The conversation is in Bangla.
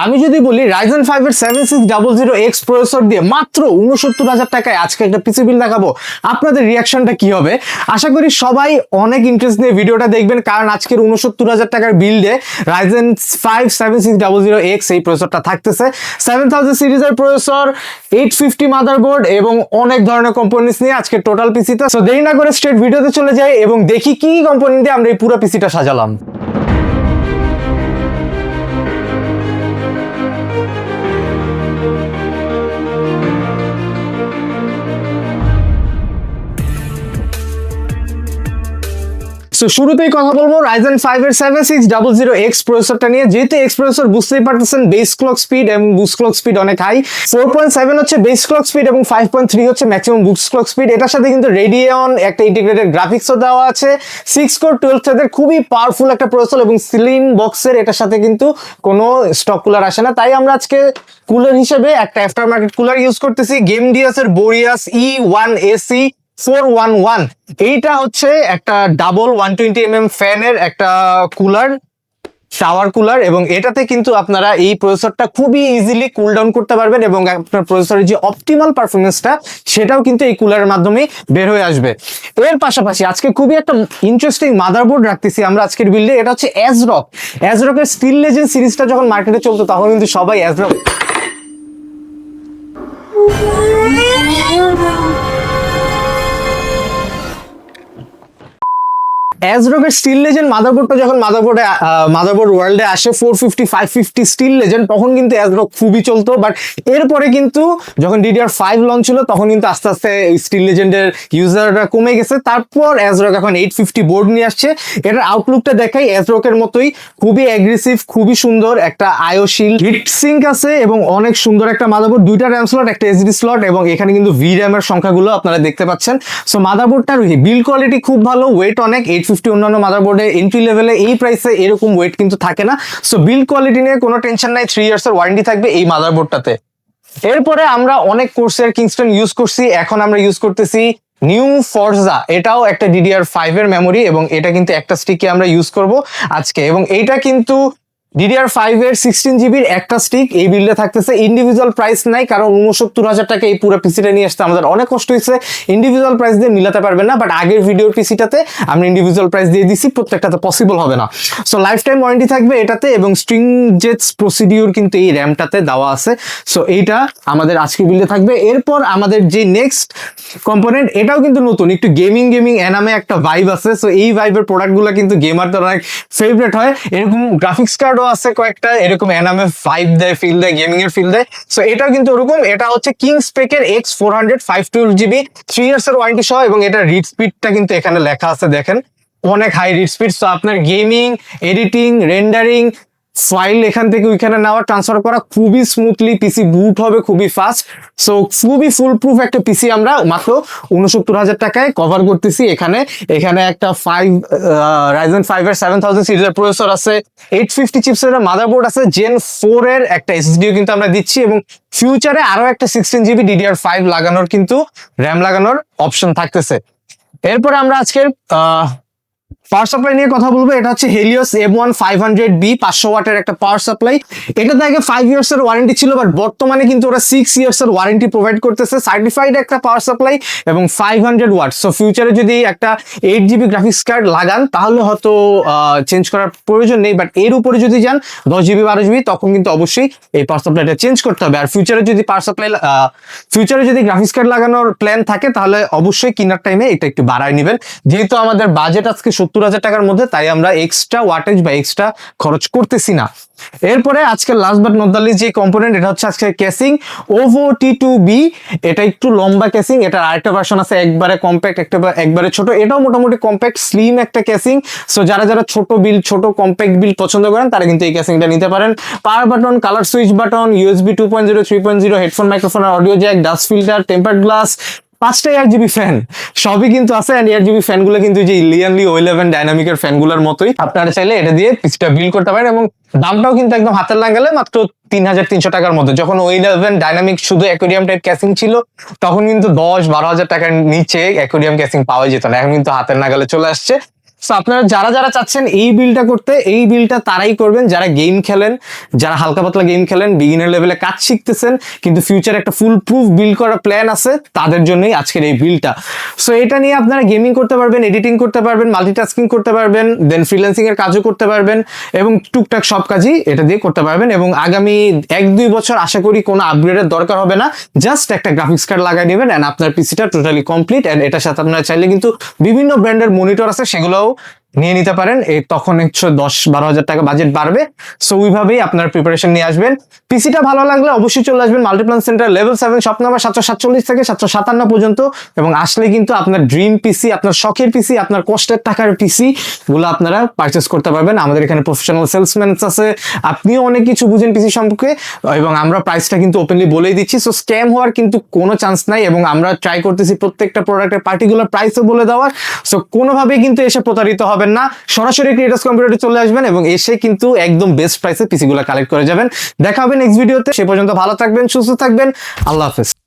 আমি যদি বলি Ryzen 5 এর 7600X প্রসেসর দিয়ে মাত্র ৬৯,০০০ টাকায় আজকে একটা পিসি বিল দেখাবো, আপনাদের রিয়াকশনটা কি হবে? আশা করি সবাই অনেক ইন্টারেস্ট নিয়ে ভিডিওটা দেখবেন, কারণ আজকের ৬৯,০০০ টাকার বিল্ডে Ryzen 5 7600X এই প্রসেসরটা থাকতেছে। 7000 সিরিজের প্রসেসর, 850 মাদারবোর্ড এবং অনেক ধরনের কম্পোনেন্টস নিয়ে আজকে টোটাল পিসিটা। সো দেরি না করে স্ট্রেট ভিডিওতে চলে যাই এবং দেখি কি কম্পোনেন্ট দিয়ে আমরা এই পুরো পিসিটা সাজালাম। সো শুরুতেই কথা বলবো Ryzen 5 এর 7600X প্রসেসরটা নিয়ে। যেহেতু X প্রসেসর বুঝতেই পারতেছেন বেস ক্লক স্পিড এবং বুস্ট ক্লক স্পিড অনেক হাই। 4.7 হচ্ছে বেস ক্লক স্পিড এবং 5.3 হচ্ছে ম্যাক্সিমাম বুস্ট ক্লক স্পিড। এটার সাথে কিন্তু রেডিয়ন একটা ইন্টিগ্রেটেড গ্রাফিক্সও দেওয়া আছে। 6 কোর 12 থ্রেডের খুবই পাওয়ারফুল একটা প্রসেসর এবং স্লিম বক্সের এটার সাথে কিন্তু কোনো স্টক কুলার আসে না। তাই আমরা আজকে কুলার হিসেবে একটা আফটার মার্কেট কুলার ইউজ করতেছি, গেমডিয়াস এর বোরিয়াস E1 AC 411। এইটা হচ্ছে একটা ডাবল 120mm ফ্যানের একটা কুলার, শাওয়ার কুলার, এবং এটাতে কিন্তু আপনারা এই প্রসেসরটা খুবই ইজিলি কুল ডাউন করতে পারবেন এবং আপনার প্রসেসরের যে অপটিমাল পারফরমেন্সটা সেটাও কিন্তু এই কুলারের মাধ্যমে বের হয়ে আসবে। এর পাশাপাশি আজকে খুবই একটা ইন্টারেস্টিং মাদারবোর্ড রাখতেছি আমরা আজকের বিল্ডে। এটা হচ্ছে অ্যাজরকের স্টিল লেজেন্ড সিরিজটা যখন মার্কেটে চলতো তখন কিন্তু সবাই অ্যাজরকের স্টিল লেজেন্ড মাদারবোর্ডটা যখন মাদারবোর্ড ওয়ার্ল্ডে আসে 450 550 স্টিল লেজেন্ড, তখন কিন্তু অ্যাজরক খুবই চলতো। বাট এরপরে কিন্তু যখন DDR5 লঞ্চ ছিল তখন কিন্তু আস্তে আস্তে স্টিল লেজেন্ডের ইউজাররা কমে গেছে। তারপর অ্যাজরক এখন 850 বোর্ড নিয়ে আসছে। এটার আউটলুকটা দেখাই অ্যাজরকের মতোই, খুবই অ্যাগ্রেসিভ, খুবই সুন্দর, একটা আইও শিল্ড, হিট সিঙ্ক আছে এবং অনেক সুন্দর একটা মাদারবোর্ড, দুইটা র্যাম স্লট, একটা এসডি স্লট, এবং এখানে কিন্তু VRAM এর সংখ্যাগুলো আপনারা দেখতে পাচ্ছেন। সো মাদারবোর্ডটার বিল্ড কোয়ালিটি খুব ভালো, ওয়েট অনেক। 850 অন্যান্য মাদারবোর্ডে এন্ট্রি লেভেলে এই প্রাইসে এরকম ওয়েট কিন্তু থাকে না। সো বিল্ড কোয়ালিটি নিয়ে কোনো টেনশন নাই, 3 ইয়ার্স এর ওয়ারেন্টি থাকবে এই মাদারবোর্ডটাতে। এরপরে আমরা অনেক কোর্সের কিংস্টন ইউজ করছি, এখন আমরা ইউজ করতেছি নিউ ফর্জা। এটাও একটা DDR5 এর মেমোরি এবং এটা কিন্তু একটা স্টিকে আমরা ইউজ করব আজকে, এবং এইটা কিন্তু DDR5 এর 16GB একটা স্টিক এই বিল্ডে থাকতেছে। ইন্ডিভিজুয়াল প্রাইস নাই, কারণ ৬৯,০০০ টাকা এই পুরো পিসিটা নিয়ে আসতে আমাদের অনেক কষ্ট হয়েছে। ইন্ডিভিজুয়াল প্রাইস দিয়ে মিলাতে পারবেন না, বাট আগের ভিডিওর পিসিটাতে আমরা ইন্ডিভিজুয়াল প্রাইস দিয়ে দিছি, প্রত্যেকটাতে পসিবল হবে না। সো লাইফ টাইম ওয়ারেন্টি থাকবে এটাতে, এবং স্ট্রিংজেটস প্রসিডিউর কিন্তু এই র্যামটাতে দেওয়া আছে। সো এইটা আমাদের আজকের বিল্ডে থাকবে। এরপর আমাদের যে নেক্সট কম্পোনেন্ট, এটাও কিন্তু নতুন, একটু গেমিং অ্যানামে একটা ভাইব আছে। সো এই ভাইবের প্রোডাক্টগুলো কিন্তু গেমারদের অনেক ফেভারিট হয়। এরকম গ্রাফিক্স কার্ড আছে কয়েকটা, এরকম এনামে ভাইব দেয়, ফিল দেয়, গেমিং এর ফিল দেয়। সো এটাও কিন্তু ওরকম। এটা হচ্ছে কিংস্পেকের X400 512GB 3 ইয়ার্স এর ওয়ারেন্টি সহ, এবং এটা রিড স্পিডটা কিন্তু এখানে লেখা আছে, দেখেন অনেক হাই রিড স্পিড। সো আপনার গেমিং, এডিটিং, রেন্ডারিং, ফাইল এখান থেকে ওইখানে নেওয়া, ট্রান্সফার করা খুবই স্মুথলি, পিসি বুট হবে খুবই ফাস্ট। সো খুবই ফুল প্রুফ একটা পিসি আমরা মাত্র ৬৯,০০০ টাকায় কভার করতেছি। এখানে একটা Ryzen 5 এর 7000 সিরিজের প্রসেসর আছে, 850 চিপসেটের মাদারবোর্ড আছে, Gen 4 এর একটা এসএসডিও কিন্তু আমরা দিচ্ছি, এবং ফিউচারে আরো একটা 16GB DDR5 লাগানোর কিন্তু র্যাম লাগানোর অপশন থাকতেছে। এরপরে আমরা আজকের পাওয়ার সাপ্লাই নিয়ে কথা বলবো। এটা হচ্ছে হেলিওস M1 500B 500 ওয়াটের একটা পাওয়ার সাপ্লাই। এটাতে আগে 5 ইয়ার্স এর ওয়ারেন্টি ছিল, বাট বর্তমানে কিন্তু ওরা 6 ইয়ার্স এর ওয়ারেন্টি প্রোভাইড করতেছে। সার্টিফাইড একটা পাওয়ার সাপ্লাই এবং 500 ওয়াট। সো ফিউচারে যদি একটা 8GB গ্রাফিক্স কার্ড লাগান তাহলে হয়তো চেঞ্জ করার প্রয়োজন নেই, বাট এর উপরে যদি যান 10GB 12GB তখন কিন্তু অবশ্যই এই পাওয়ার সাপ্লাইটা চেঞ্জ করতে হবে। আর ফিউচারে যদি গ্রাফিক্স কার্ড লাগানোর প্ল্যান থাকে তাহলে অবশ্যই কেনার টাইমে এটা একটু বাড়ায় নেবেন। যেহেতু আমাদের বাজেট আজকে ৭০,০০০ টাকার মধ্যে, তাই আমরা এক্সট্রা ওয়াটেজ বা এক্সট্রা খরচ করতেছি না। এরপরে আজকে last but not the least যে কম্পোনেন্ট, এটা হচ্ছে আজকে কেসিং OVO T2B। এটা একটু লম্বা কেসিং, এটার আরেকটা ভার্সন আছে একবারে কম্প্যাক্ট, একবারে ছোট। এটাও মোটামুটি কম্প্যাক্ট স্লিম একটা কেসিং। সো যারা ছোট কম্প্যাক্ট বিল পছন্দ করেন তারা কিন্তু এই কেসিংটা নিতে পারেন। Power button, colour switch button, USB 2.0 3.0, headphone, microphone, audio jack, dust filter, tempered glass, 5টা ARGB ফ্যান সবই কিন্তু আছে। এন্ড ARGB ফ্যানগুলো কিন্তু যে লিয়ানলি O11 ডাইনামিকের ফ্যানগুলোর মতোই, আপনারা চাইলে এটা দিয়ে পিসিটা বিল্ড করতে পারেন, এবং দামটাও কিন্তু একদম হাতের নাগালে, মাত্র ৩,৩০০ টাকার মধ্যে। যখন O11 ডাইনামিক শুধু অ্যাকোয়ারিয়াম টাইপ ক্যাসিং ছিল তখন কিন্তু ১০-১২ হাজার টাকার নিচে অ্যাকোয়ারিয়াম ক্যাসিং পাওয়া যেত না, এখন কিন্তু হাতের নাগালে চলে আসছে। সো আপনারা যারা যারা চাচ্ছেন এই বিলটা করতে, এই বিলটা তারাই করবেন যারা গেম খেলেন, যারা হালকা পাতলা গেম খেলেন, বিগিনার লেভেলে কাজ শিখতেছেন, কিন্তু ফিউচারে একটা ফুল প্রুফ বিল্ড করার প্ল্যান আছে, তাদের জন্যই আজকের এই বিলটা। সো এটা নিয়ে আপনারা গেমিং করতে পারবেন, এডিটিং করতে পারবেন, মাল্টিটাস্কিং করতে পারবেন, দেন ফ্রিল্যান্সিং এর কাজও করতে পারবেন এবং টুকটাক সব কাজই এটা দিয়ে করতে পারবেন। এবং আগামী 1-2 বছর আশা করি কোনো আপগ্রেডের দরকার হবে না, জাস্ট একটা গ্রাফিক্স কার্ড লাগাই নেবেন এন্ড আপনার পিসিটা টোটালি কমপ্লিট। এন্ড এটার সাথে আপনারা চাইলে কিন্তু বিভিন্ন ব্র্যান্ডের মনিটর আছে, সেগুলোও নিয়ে নিতে পারেন। এই তখন 10-12 হাজার টাকা বাজেট বাড়বে। সো ওইভাবেই আপনার প্রিপারেশন নিয়ে আসবেন। পিসিটা ভালো লাগলে অবশ্যই চলে আসবেন Multiplan centre level 7 shop number 747 থেকে 757 পর্যন্ত। এবং আসলে কিন্তু আপনার ড্রিম পিসি, আপনার শখের পিসি, আপনার কষ্টের টাকার পিসি গুলো আপনারা পারচেস করতে পারবেন। আমাদের এখানে প্রফেশনাল সেলসম্যান আছে, আপনিও অনেক কিছু বুঝেন পিসি সম্পর্কে, এবং আমরা প্রাইসটা কিন্তু ওপেনলি বলেই দিচ্ছি। সো স্ক্যাম হওয়ার কিন্তু কোনো চান্স নাই, এবং আমরা ট্রাই করতেছি প্রত্যেকটা প্রোডাক্টের পার্টিকুলার প্রাইসও বলে দেওয়ার। সো কোনোভাবেই কিন্তু এসে প্রতারিত হবেন না, সরাসরি ক্রিয়েটার্স কম্পিউটারে চলে আসবেন এবং এসে কিন্তু একদম বেস্ট প্রাইসে পিসিগুলো কালেক্ট করে যাবেন। দেখা হবে নেক্সট ভিডিওতে। সে পর্যন্ত ভালো থাকবেন, সুস্থ থাকবেন, আল্লাহ হাফেজ।